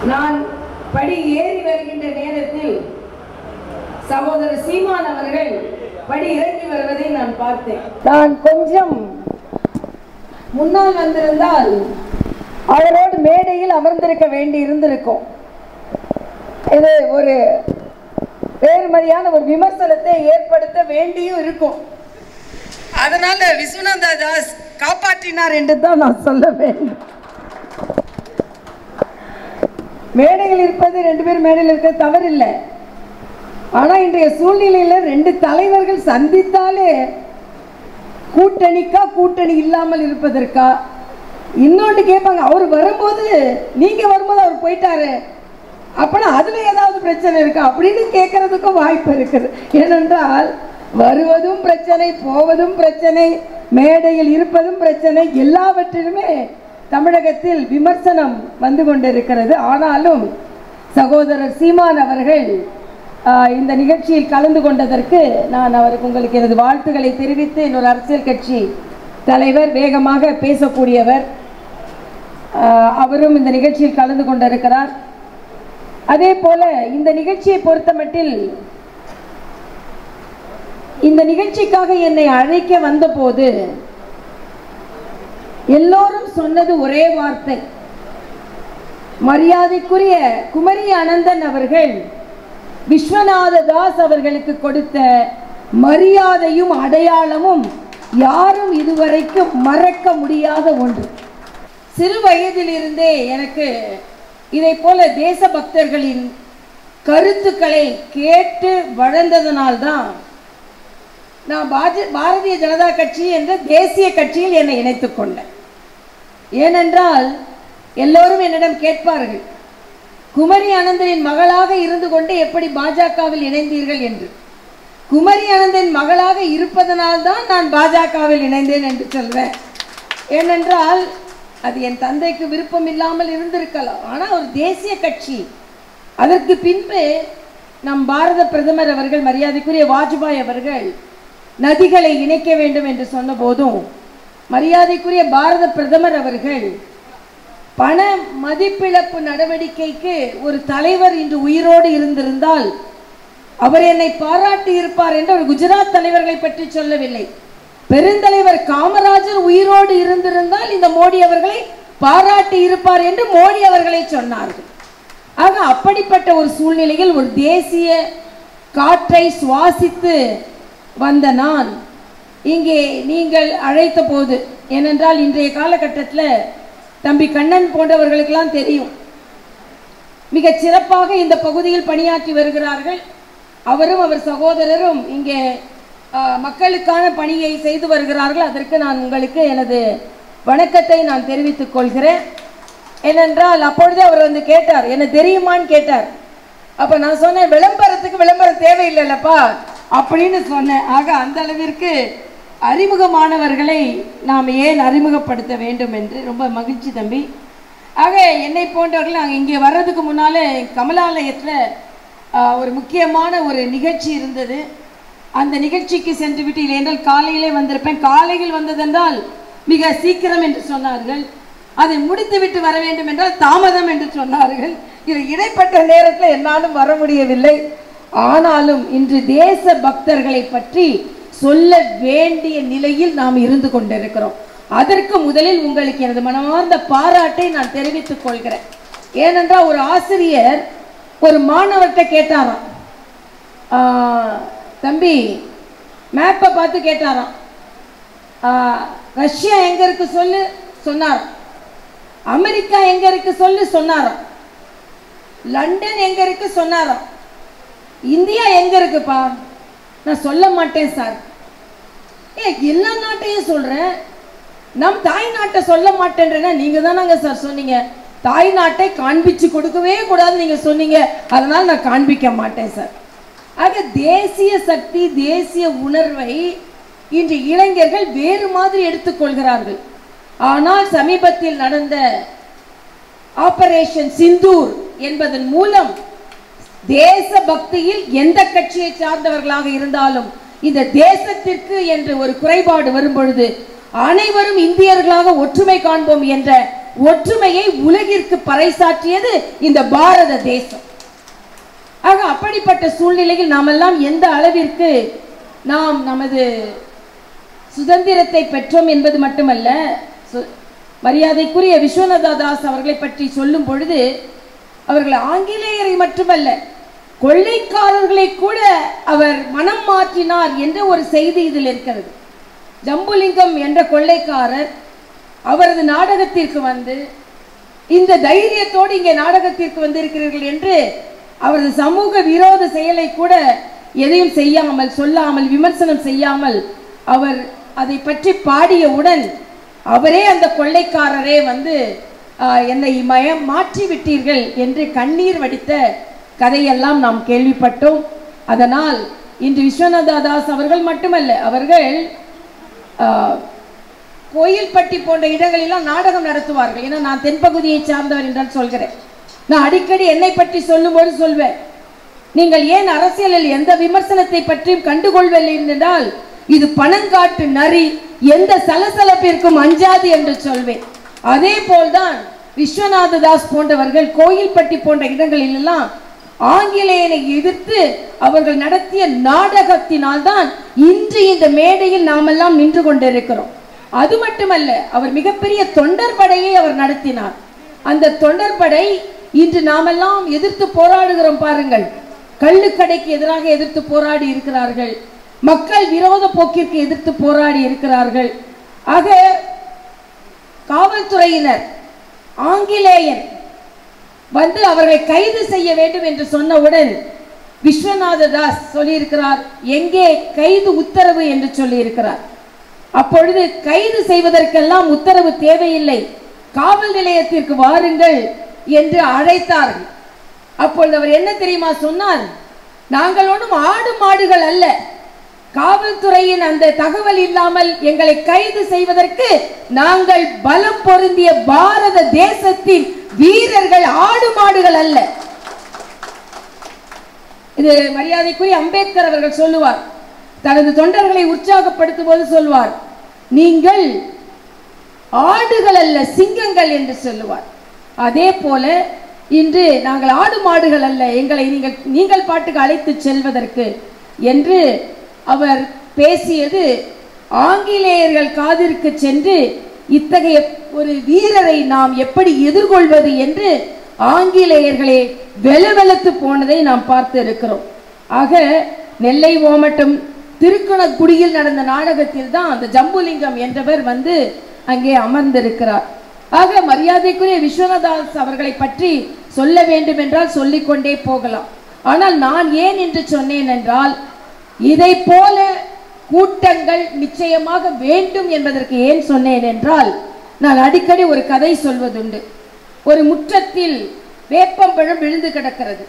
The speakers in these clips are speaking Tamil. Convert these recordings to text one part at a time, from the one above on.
நான் படி ஏறி வருகின்ற நேரத்தில் சகோதரர் சீமான் அவர்கள் படி இறங்கி வருவதை நான் பார்த்தேன். நான் கொஞ்சம் முன்னால் வந்திருந்தால் அவரோடு மேடையில் அமர்ந்திருக்க வேண்டி இருந்திருக்கும். இது ஒரு வேறுமதியான ஒரு விமர்சனத்தை ஏற்படுத்த வேண்டியும் இருக்கும். அதனால விஸ்வநாத தாஸ் காப்பாற்றினார் என்று தான் நான் சொல்ல வேண்டும். மேடையில் இருப்பது 2 பேர் மேடையில் இருக்க தவறில்லை. ஆனால் இன்றைய சூழ்நிலையில் 2 தலைவர்கள் சந்தித்தாலே கூட்டணிக்கா கூட்டணி இல்லாமல் இருப்பதற்கா? இன்னொன்று கேட்பாங்க, அவர் வரும்போது நீங்கள் வரும்போது அவர் போயிட்டாரு அப்படின்னா அதில் ஏதாவது பிரச்சனை இருக்கா அப்படின்னு கேட்கறதுக்கும் வாய்ப்பு இருக்குது. ஏனென்றால் வருவதும் பிரச்சனை, போவதும் பிரச்சனை, மேடையில் இருப்பதும் பிரச்சனை, எல்லாவற்றிலுமே தமிழகத்தில் விமர்சனம் வந்து கொண்டிருக்கிறது. ஆனாலும் சகோதரர் சீமான் அவர்கள் இந்த நிகழ்ச்சியில் கலந்து கொண்டதற்கு நான் உங்களுக்கு எனது வாழ்த்துக்களை தெரிவித்து, இன்னொரு அரசியல் கட்சி தலைவர், வேகமாக பேசக்கூடியவர், அவரும் இந்த நிகழ்ச்சியில் கலந்து கொண்டிருக்கிறார். அதே போல இந்த நிகழ்ச்சியை பொறுத்தமட்டில் இந்த நிகழ்ச்சிக்காக என்னை அழைக்க வந்தபோது எல்லோரும் சொன்னது ஒரே வார்த்தை. மரியாதைக்குரிய குமரி அனந்தன் அவர்கள் விஸ்வநாத தாஸ் அவர்களுக்கு கொடுத்த மரியாதையும் அடையாளமும் யாரும் இதுவரைக்கும் மறக்க முடியாத ஒன்று. சிறு வயதிலிருந்தே எனக்கு இதை போல தேசபக்தர்களின் கருத்துக்களை கேட்டு வளர்ந்ததனால்தான் நான் பாரதிய ஜனதா கட்சி என்ற தேசிய கட்சியில் என்னை இணைத்துக் கொண்டேன். ஏனென்றால் எல்லோரும் என்னிடம் கேட்பார்கள், குமரி அனந்தனின் மகளாக இருந்து கொண்டு எப்படி பாஜகவில் இணைந்தீர்கள் என்று. குமரி அனந்தனின் மகளாக இருப்பதனால்தான் நான் பாஜகவில் இணைந்தேன் என்று சொல்வேன். ஏனென்றால் அது என் தந்தைக்கு விருப்பம் இல்லாமல் இருந்திருக்கலாம். ஆனால் ஒரு தேசிய கட்சி, அதற்கு பின்பு நம் பாரத பிரதமர் அவர்கள், மரியாதைக்குரிய வாஜ்பாய் அவர்கள் நதிகளை இணைக்க வேண்டும் என்று சொன்ன போதும், மரியாதைக்குரிய பாரத பிரதமர் அவர்கள் பண மதிப்பிழப்பு நடவடிக்கைக்கு ஒரு தலைவர் இன்று உயிரோடு இருந்திருந்தால் அவர் என்னை பாராட்டி இருப்பார் என்று ஒரு குஜராத் தலைவர்களை பற்றி சொல்லவில்லை. பெருந்தலைவர் காமராஜர் உயிரோடு இருந்திருந்தால் இந்த மோடி அவர்களை பாராட்டி இருப்பார் என்று மோடி அவர்களை சொன்னார்கள். ஆக அப்படிப்பட்ட ஒரு சூழ்நிலையில் ஒரு தேசிய காற்றை சுவாசித்து வந்த நான் இங்கே நீங்கள் அழைத்த போது, ஏனென்றால் இன்றைய காலகட்டத்தில் தம்பி கண்ணன் போன்றவர்களுக்கெல்லாம் தெரியும், மிக சிறப்பாக இந்த பகுதியில் பணியாற்றி வருகிறார்கள். அவரும் அவர் சகோதரரும் இங்கே மக்களுக்கான பணியை செய்து வருகிறார்கள். அதற்கு நான் உங்களுக்கு எனது வணக்கத்தை நான் தெரிவித்துக் கொள்கிறேன். ஏனென்றால் அப்பொழுதே அவர் வந்து கேட்டார், என்ன தெரியுமான்னு கேட்டார். அப்போ நான் சொன்னேன், விளம்பரம் தேவையில்லைல்லப்பா அப்படின்னு சொன்னேன். ஆக அந்த அளவிற்கு அறிமுகமானவர்களை நாம் ஏன் அறிமுகப்படுத்த வேண்டும் என்று ரொம்ப மகிழ்ச்சி தம்பி. ஆக என்னை போன்றவர்கள் நாங்கள் இங்கே வர்றதுக்கு முன்னாலே கமலாலயத்தில் ஒரு முக்கியமான ஒரு நிகழ்ச்சி இருந்தது. அந்த நிகழ்ச்சிக்கு சென்று விட்டு, இல்லை என்றால் காலையிலே வந்திருப்பேன். காலையில் வந்ததென்றால் மிக சீக்கிரம் என்று சொன்னார்கள். அதை முடித்து விட்டு வர வேண்டும் என்றால் தாமதம் என்று சொன்னார்கள். இது இடைப்பட்ட நேரத்தில் என்னாலும் வர முடியவில்லை. ஆனாலும் இன்று தேச பக்தர்களை பற்றி சொல்ல வேண்டிய நிலையில் நாம் இருந்து கொண்டிருக்கிறோம். அதற்கு முதலில் உங்களுக்கு எனது மனமார்ந்த பாராட்டை நான் தெரிவித்துக் கொள்கிறேன். ஏனென்றால் ஒரு ஆசிரியர் ஒரு மாணவர்கிட்ட கேட்டாராம், தம்பி மேப்பை பார்த்து கேட்டாராம், ரஷ்யா எங்க இருக்கு சொல்லு சொன்னார், அமெரிக்கா எங்க இருக்கு சொல்லு சொன்னாராம், லண்டன் எங்க இருக்கு சொன்னாராம், இந்தியா எங்க இருக்குப்பா? நான் சொல்ல மாட்டேன் சார். எல்லா நாட்டையும் சொல்றேன், நம் தாய் நாட்டை சொல்ல மாட்டேன்றேன்னா நீங்க தானங்க சார் சொன்னீங்க, தாய் நாட்டை காண்பிச்சு கொடுக்கவே கூடாது நீங்க சொன்னீங்க, அதனால நான் காண்பிக்க மாட்டேன் சார். ஆக தேசிய சக்தி, தேசிய உணர்வை இன்று இளைஞர்கள் வேறு மாதிரி எடுத்துக்கொள்கிறார்கள். ஆனால் சமீபத்தில் நடந்த ஆபரேஷன் சிந்தூர் என்பதன் மூலம் தேச பக்தியில் எந்த கட்சியை சார்ந்தவர்களாக இருந்தாலும் இந்த தேசத்திற்கு என்று ஒரு குறைபாடு வரும் பொழுது அனைவரும் இந்தியர்களாக ஒற்றுமை காண்போம் என்ற ஒற்றுமையை உலகிற்கு பறைசாற்றியது இந்த பாரத தேசம். ஆக அப்படிப்பட்ட சூழ்நிலையில் நாமெல்லாம் எந்த அளவிற்கு நாம் நமது சுதந்திரத்தை பெற்றோம் என்பது மட்டுமல்ல, மரியாதைக்குரிய விஸ்வநாத தாஸ் அவர்களை பற்றி சொல்லும் பொழுது அவர்கள் ஆங்கிலேயரை மட்டுமல்ல கொள்ளைக்காரர்களை கூட அவர் மனம் மாற்றினார் என்ற ஒரு செய்தி இதில் இருக்கிறது. ஜம்புலிங்கம் என்ற கொள்ளைக்காரர் அவரது நாடகத்திற்கு வந்து இந்த தைரியத்தோடு இங்கே நாடகத்திற்கு வந்திருக்கிறீர்கள் என்று அவரது சமூக விரோத செயலை கூட எதையும் செய்யாமல், சொல்லாமல், விமர்சனம் செய்யாமல் அவர் அதை பற்றி பாடியவுடன் அவரே அந்த கொள்ளைக்காரரே வந்து என்னை மாற்றி விட்டீர்கள் என்று கண்ணீர் வடித்த கதையெல்லாம் நாம் கேள்விப்பட்டோம். அதனால் இன்று விஸ்வநாத தாஸ் அவர்கள் மட்டுமல்ல, அவர்கள் கோயில்பட்டி போன்ற இடங்களெல்லாம் நாடகம் நடத்துவார்கள். ஏன்னா நான் தென்பகுதியை சார்ந்தவர் என்றால் சொல்கிறேன். நான் அடிக்கடி என்னை பற்றி சொல்லும்போது சொல்வேன், நீங்கள் ஏன் அரசியலில் எந்த விமர்சனத்தை பற்றியும் கண்டுகொள்வதில்லை என்றால் இது பணங்காட்டு நரி, எந்த சலசலப்பிற்கும் அஞ்சாது என்று சொல்வேன். அதே போல்தான் விஸ்வநாத தாஸ் போன்றவர்கள் கோயில்பட்டி போன்ற இடங்களில் எல்லாம் ஆங்கிலேயனை எதிர்த்து அவர்கள் நடத்திய நாடகத்தினால் தான் இன்று இந்த மேடையில் நாமெல்லாம் நின்று கொண்டிருக்கிறோம். அது மட்டுமல்ல, அவர் மிகப்பெரிய தொண்டர் படையை அவர் நடத்தினார். அந்த தொண்டர் படை இன்று நாமெல்லாம் எதிர்த்து போராடுகிறோம் பாருங்கள். கள்ளுக்கடைக்கு எதிராக எதிர்த்து போராடி இருக்கிறார்கள், மக்கள் விரோத போக்கிற்கு எதிர்த்து போராடி இருக்கிறார்கள். ஆக காவல்துறையினர் ஆங்கிலேயன் வந்து அவர்களை கைது செய்ய வேண்டும் என்று சொன்னவுடன் விஸ்வநாத தாஸ் சொல்லியிருக்கிறார், எங்கே கைது உத்தரவு என்று சொல்லியிருக்கிறார். அப்பொழுது கைது செய்வதற்கெல்லாம் உத்தரவு தேவையில்லை, காவல் நிலையத்திற்கு வாருங்கள் என்று அழைத்தார்கள். அப்பொழுது அவர் என்ன தெரியுமா சொன்னார், நாங்கள் ஒன்றும் ஆடு மாடுகள் அல்ல, காவல்துறையின் அந்த தகவல் இல்லாமல் எங்களை கைது செய்வதற்கு நாங்கள் பலம் பொருந்திய பாரத தேசத்தின் வீரர்கள், ஆடு மாடுகள் அல்ல. இது மரியாதைக்குரிய அம்பேத்கர் அவர்கள் சொல்லுவார், தனது தொண்டர்களை உற்சாகப்படுத்தும் போது சொல்வார், நீங்கள் ஆடுகள் அல்ல சிங்கங்கள் என்று சொல்லுவார். அதே போல இன்று நாங்கள் ஆடு மாடுகள் அல்ல, எங்களை நீங்கள் பாட்டுக்கு அழைத்து செல்வதற்கு என்று அவர் பேசியது ஆங்கிலேயர்கள் காதிற்கு சென்று இத்தகைய ஒரு வீரரை நாம் எப்படி எதிர்கொள்வது என்று ஆங்கிலேயர்களே வெலவெலத்து போனதை நாம் பார்த்து இருக்கிறோம். ஆக நெல்லை ஓமட்டம் திருக்கணக்குடியில் நடந்த நாடகத்தில் தான் அந்த ஜம்புலிங்கம் என்றவர் வந்து அங்கே அமர்ந்திருக்கிறார். ஆக மரியாதைக்குரிய விஸ்வநாத தாஸ் அவர்களை பற்றி சொல்ல வேண்டும் என்றால் சொல்லிக்கொண்டே போகலாம். ஆனால் நான் ஏன் என்று சொன்னேன் என்றால், இதை போல கூட்டங்கள் நிச்சயமாக வேண்டும் என்பதற்கு ஏன் சொன்னேன் என்றால், நான் அடிக்கடி ஒரு கதை சொல்வதுண்டு. ஒரு முற்றத்தில் வேப்பம்பழம் விழுந்து கிடக்கிறது.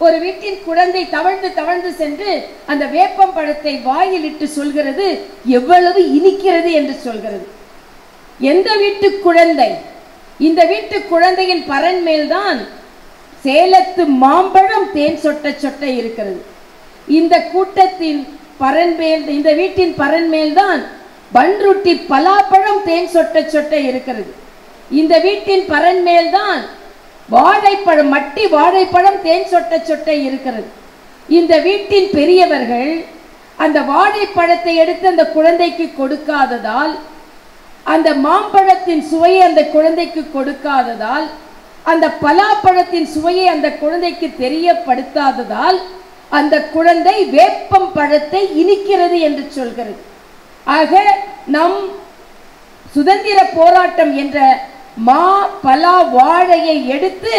ஒரு வீட்டின் குழந்தை தவழ்ந்து தவழ்ந்து சென்று அந்த வேப்பம்பழத்தை வாயிலிட்டு சொல்கிறது, எவ்வளவு இனிக்கிறது என்று சொல்கிறது. எந்த வீட்டு குழந்தை? இந்த வீட்டு குழந்தையின் பரன் மேல்தான் சேலத்து மாம்பழம் தேன் சொட்ட சொட்ட இருக்கிறது. இந்த கூட்டத்தின் பரன் மேல், இந்த வீட்டின் பரன் மேல்தான் பன்ருட்டி பலாப்பழம் தேன் சொட்ட சொட்ட இருக்கிறது. இந்த வீட்டின் பரன் மேல்தான் வாழைப்பழம், மட்டி வாழைப்பழம் தேன் சொட்ட சொட்ட இருக்கிறது. இந்த வீட்டின் பெரியவர்கள் அந்த வாழைப்பழத்தை எடுத்து அந்த குழந்தைக்கு கொடுக்காததால், அந்த மாம்பழத்தின் சுவையை அந்த குழந்தைக்கு கொடுக்காததால், அந்த பலாப்பழத்தின் சுவையை அந்த குழந்தைக்கு தெரியப்படுத்தாததால் அந்த குழந்தை வேப்பம் பழத்தை இனிக்கிறது என்று சொல்கிறது. ஆக நம் சுதந்திர போராட்டம் என்ற மா பலா வாழையை எடுத்து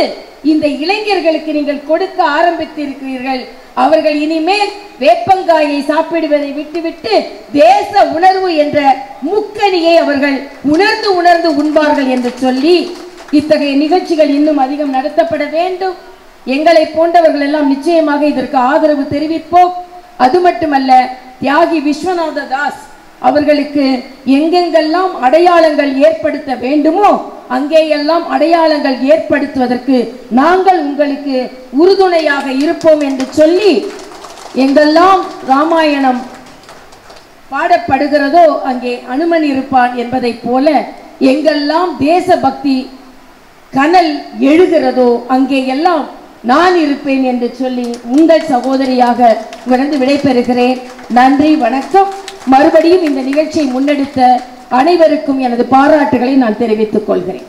இந்த இளைஞர்களுக்கு நீங்கள் கொடுக்க ஆரம்பித்திருக்கிறீர்கள். அவர்கள் இனிமேல் வேப்பங்காயை சாப்பிடுவதை விட்டுவிட்டு தேச உணர்வு என்ற முக்கணியை அவர்கள் உணர்ந்து உணர்ந்து உண்பார்கள் என்று சொல்லி இத்தகைய நிகழ்ச்சிகள் இன்னும் அதிகம் நடத்தப்பட வேண்டும். எங்களை போன்றவர்கள் எல்லாம் நிச்சயமாக இதற்கு ஆதரவு தெரிவிப்போம். அது மட்டுமல்ல, தியாகி விஸ்வநாத தாஸ் அவர்களுக்கு எங்கெங்கெல்லாம் அடையாளங்கள் ஏற்படுத்த வேண்டுமோ அங்கேயெல்லாம் அடையாளங்கள் ஏற்படுத்துவதற்கு நாங்கள் உங்களுக்கு உறுதுணையாக இருப்போம் என்று சொல்லி, எங்கெல்லாம் ராமாயணம் பாடப்படுகிறதோ அங்கே அனுமன் இருப்பான் என்பதை போல எங்கெல்லாம் தேசபக்தி கனல் எழுகிறதோ அங்கே எல்லாம் நான் இருப்பேன் என்று சொல்லி உங்கள் சகோதரியாக உங்களிடம் விடைபெறுகிறேன். நன்றி, வணக்கம். மறுபடியும் இந்த நிகழ்ச்சியை முன்னெடுத்த அனைவருக்கும் எனது பாராட்டுகளை நான் தெரிவித்துக் கொள்கிறேன்.